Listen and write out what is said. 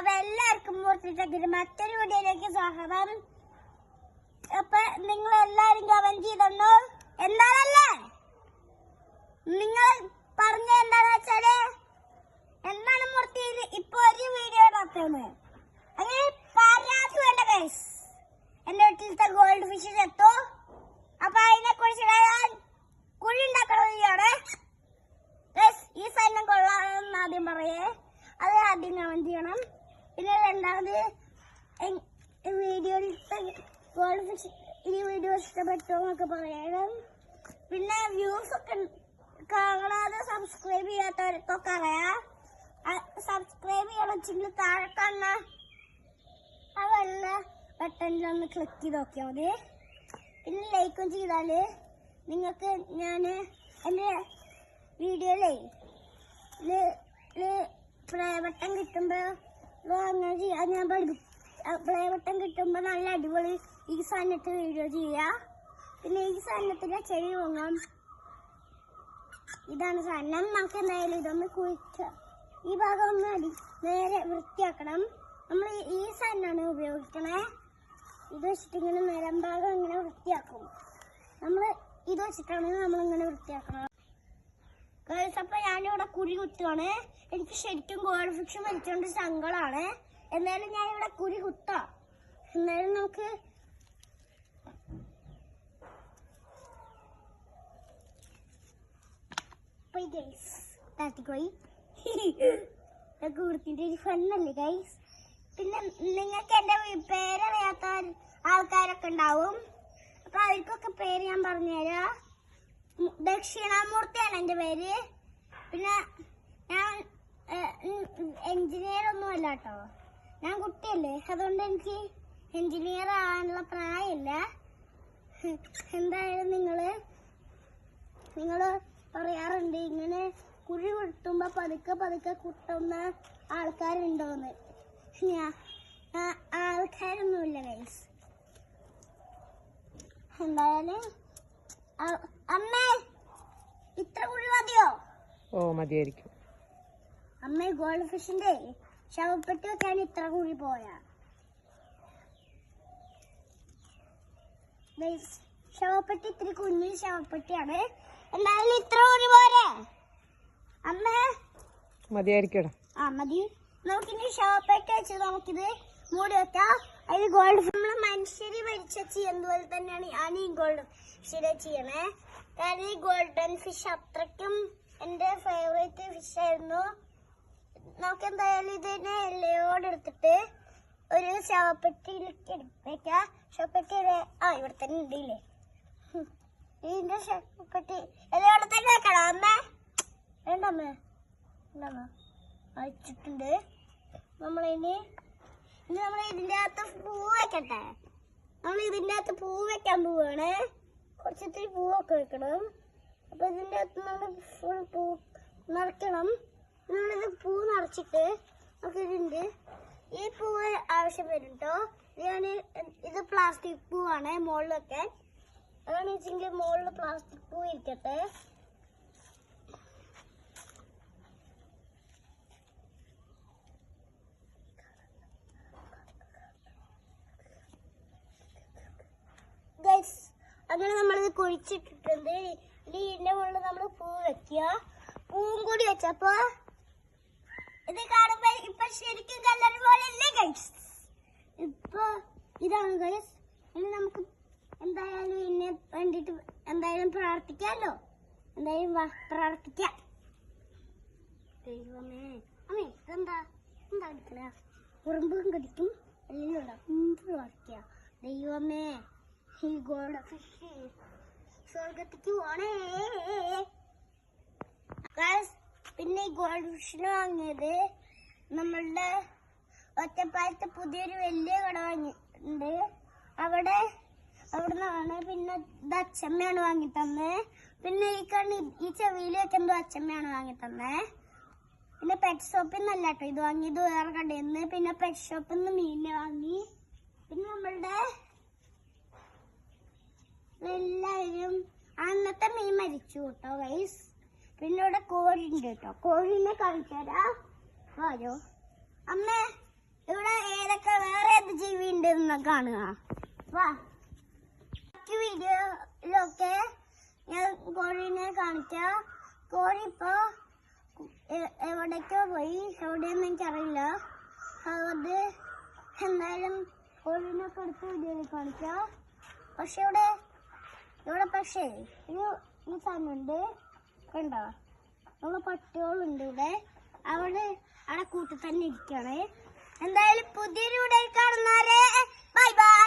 അപ്പൊ എല്ലാവർക്കും മറ്റൊരു വീഡിയോയിലേക്ക് സ്വാഗതം. അപ്പൊ നിങ്ങൾ എല്ലാരും കമന്റ് ചെയ്തോ. എന്താണല്ലേ നിങ്ങൾ പറഞ്ഞ എന്താന്ന് വെച്ചാല് എന്താണ് മൂർത്തി ഇപ്പൊ ഒരു വീഡിയോ ഇടാത്തത്? അങ്ങനെ പറയാത്ത വേണ്ട ഗൈസ്. എന്റെ വീട്ടിലത്തെ ഗോൾഡ് ഫിഷ് ചത്തു. അപ്പൊ അതിനെ കുറിച്ച് ഞാൻ കുഴി ഉണ്ടാക്കണതാണ്. ഈ സാധനം കൊള്ളാമെന്ന് ആദ്യം പറയേ, അത് ആദ്യം കമന്റ് ചെയ്യണം. പിന്നെ രണ്ടാമത് വീഡിയോയിലത്തെ ഗോൾഡ് ഫിഷ് ഈ വീഡിയോ ഇഷ്ടപ്പെട്ടോ എന്നൊക്കെ പറയണം. പിന്നെ വ്യൂസ് ഒക്കെ കാണാതെ സബ്സ്ക്രൈബ് ചെയ്യാത്തവർക്കൊക്കെ അറിയാം. സബ്സ്ക്രൈബ് ചെയ്യണമെങ്കിൽ താഴെ കാണുന്ന ആ വെള്ള ബട്ടണിലൊന്ന് ക്ലിക്ക് ചെയ്ത് നോക്കിയാൽ മതി. പിന്നെ ലൈക്കും ചെയ്താല് നിങ്ങൾക്ക് ഞാൻ എൻ്റെ വീഡിയോയിലേ പ്ലേ ബട്ടൺ കിട്ടുമ്പോൾ അങ്ങനെ ചെയ്യാൻ ഞാൻ പ്ലേ ബട്ടൺ കിട്ടുമ്പോൾ നല്ല അടിപൊളി ഈ സാധനത്ത് വീഡിയോ ചെയ്യാം. പിന്നെ ഈ സാധനത്തിൻ്റെ ചെവി വാങ്ങാം. ഇതാണ് സാധനം. നമുക്ക് എന്തായാലും ഇതൊന്ന് കുഴിക്കുക. ഈ ഭാഗം ഒന്ന് നേരെ വൃത്തിയാക്കണം. നമ്മൾ ഈ സാധനമാണ് ഉപയോഗിക്കണേ. ഇത് വെച്ചിട്ട് ഇങ്ങനെ നിലം ഭാഗം ഇങ്ങനെ വൃത്തിയാക്കും. നമ്മൾ ഇത് വെച്ചിട്ടാണ് നമ്മളിങ്ങനെ വൃത്തിയാക്കണം. അപ്പൊ ഞാനിവിടെ കുഴി കുത്തുവാണ്. എനിക്ക് ശരിക്കും ഗോൾഡ് ഫിഷ് മരിച്ചോണ്ട് സങ്കടമാണ്. എന്നാലും ഞാനിവിടെ കുഴി കുത്താം. എന്നാലും നമുക്ക് കുർത്തിന്റെ ഒരു ഫണ്ണല്ലേ ഗൈസ്. പിന്നെ നിങ്ങൾക്ക് എന്റെ പേരറിയാത്ത ആൾക്കാരൊക്കെ ഉണ്ടാവും. അപ്പൊ അവർക്കൊക്കെ പേര് ഞാൻ പറഞ്ഞുതരാം. ദക്ഷിണാമൂർത്തിയാണ് എൻ്റെ പേര്. പിന്നെ ഞാൻ എഞ്ചിനീയർ ഒന്നും അല്ല കേട്ടോ. ഞാൻ കുട്ടിയല്ലേ, അതുകൊണ്ട് എനിക്ക് എഞ്ചിനീയർ ആവാനുള്ള പ്രായമില്ല. എന്തായാലും നിങ്ങൾ പറയാറുണ്ട് ഇങ്ങനെ കുഴി കുത്തുമ്പോ പതുക്കെ പതുക്കെ കുട്ടുന്ന ആൾക്കാരുണ്ടോന്ന്. ആൾക്കാരൊന്നുമില്ല ഗൈസ്. എന്തായാലും അമ്മേ ഇത്ര കുഴി മതിയോ? ഓ മതിയായിരിക്കും അമ്മേ. ഗോൾഡ് ഫിഷിന്റെ ശവപ്പെട്ടി വെക്കാൻ ഇത്ര കുഴി പോയാ? ശവപ്പെട്ടി ഇത്തിരി കുഞ്ഞു ശവപ്പെട്ടിയാണ്. എന്തായാലും ഇത്ര കുഴി പോരെ അമ്മേ? മതിയായിരിക്കും. ആ മതി. നമുക്കിനി ശവപ്പെട്ടി വെച്ച് നമുക്കിത് മൂടി വെക്കാം. അതിൽ ഗോൾഡ് നമ്മള് മനുഷ്യര് മരിച്ച ചെയ്യുന്നതുപോലെ തന്നെയാണ് ഞാൻ ഈ ഗോൾഡ് ഫിഷിനെ ചെയ്യണേ. കാരണം ഈ ഗോൾഡൻ ഫിഷ് അത്രയ്ക്കും എന്റെ ഫേവറേറ്റ് ഫിഷ് ആയിരുന്നു. നമുക്ക് എന്തായാലും ഇതിനെ എല്ലയോടെ എടുത്തിട്ട് ഒരു ശവപ്പെട്ടിയിലേക്ക് വെക്കാം. ശവപ്പെട്ടിയുടെ ഇവിടെ തന്നെ ഉണ്ടല്ലേ. ഇതിന്റെ ശവപ്പെട്ടി എല്ലയോടെ തന്നെ വെക്കണം അമ്മേ. വേണ്ടമ്മേ അയച്ചിട്ടുണ്ട്. നമ്മളിനി നമ്മൾ ഇതിന്റെ അകത്ത് പൂ വെക്കട്ടെ. നമ്മൾ ഇതിന്റെ അകത്ത് പൂ വെക്കാൻ പോവാണ്. കുറച്ചിത്തിരി പൂവൊക്കെ വെക്കണം. അപ്പൊ ഇതിന്റെ അകത്ത് നമ്മൾ ഫുൾ പൂ നിറയ്ക്കണം. നമ്മളിത് പൂ നിറച്ചിട്ട് നമുക്കിതുണ്ട്. ഈ പൂവ് ആവശ്യം വരും കേട്ടോ. ഇത് പ്ലാസ്റ്റിക് പൂവാണ് മുകളിൽ വെക്കാൻ. അതാണ് വെച്ചെങ്കിൽ മുകളിൽ പ്ലാസ്റ്റിക് പൂ ഇരിക്കട്ടെ. അങ്ങനെ നമ്മളിത് കുഴിച്ചിട്ടിട്ടുണ്ട്. ഇനി ഇതിന്റെ മുകളിൽ നമ്മൾ പൂ വെക്കുക. പൂവും കൂടി വെച്ചപ്പോ ഇത് കാണുമ്പോ ഇപ്പൊ ശരിക്കും കല്ലർ പോലെ അല്ലേ ഗൈസ്? ഇപ്പൊ ഇതാണ് ഗൈസ്. ഇനി നമുക്ക് എന്തായാലും ഇതിനെ വേണ്ടിട്ട് എന്തായാലും പ്രാർത്ഥിക്കാമല്ലോ. എന്തായാലും പ്രാർത്ഥിക്കാം. ദൈവമേ അമ്മേ ഇതെന്താ അടിക്കണ? ഉറുമ്പും കടിക്കും എല്ലാം ഉണ്ടാവും. പ്രാർത്ഥിക്കുക. ദൈവമേ ഈ ഗോൾഡ് ഫിഷ് സ്വർഗത്തേക്ക് പോണേ. പിന്നെ ഈ ഗോൾഡ് ഫിഷിന് വാങ്ങിയത് നമ്മളുടെ ഒറ്റപ്പാലത്ത് പുതിയൊരു വലിയ കട വാങ്ങിയിട്ടുണ്ട്. അവിടെ നിന്നാണ്. പിന്നെ ഇത് അച്ഛമ്മയാണ് വാങ്ങി തന്നെ. പിന്നെ ഈ ചെവിയിൽ വെക്കുന്നത് അച്ഛമ്മയാണ് വാങ്ങി തന്നെ. പിന്നെ പെറ്റ് ഷോപ്പിൽ നിന്നല്ല കേട്ടോ ഇത് വാങ്ങിയത്, വേറെ കടയിൽ നിന്ന്. പിന്നെ പെറ്റ് ഷോപ്പിൽ നിന്ന് മീനിനെ വാങ്ങി. പിന്നെ നമ്മളുടെ എല്ലാവരും അന്നത്തെ മീൻ മരിച്ചു കേട്ടോ ഗൈസ്. പിന്നെ ഇവിടെ കോഴി ഉണ്ട് കേട്ടോ. കോഴീനെ കാണിച്ചു തരാം. വായോ അമ്മേ. എന്നാ കാണുക. വാ, വീഡിയോയിലൊക്കെ ഞാൻ കോഴീനെ കാണിക്കാം. കോഴി ഇപ്പൊ എവിടേക്കോ പോയി, എവിടെയൊന്നും എനിക്കറിയില്ല. അത് എന്തായാലും കോഴീനൊക്കെ അടുത്ത വീഡിയോയിൽ കാണിക്കാം. പക്ഷെ ഇവിടെ പക്ഷേ ഒരു സാധനമുണ്ട് കണ്ടോ, നമ്മളെ പട്ടികളുണ്ട് ഇവിടെ. അവിടെ കൂട്ടിൽ തന്നെ ഇരിക്കുകയാണ്. എന്തായാലും പുതിയൊരു വീഡിയോയിൽ കാണുന്നവരെ ബൈ ബൈ.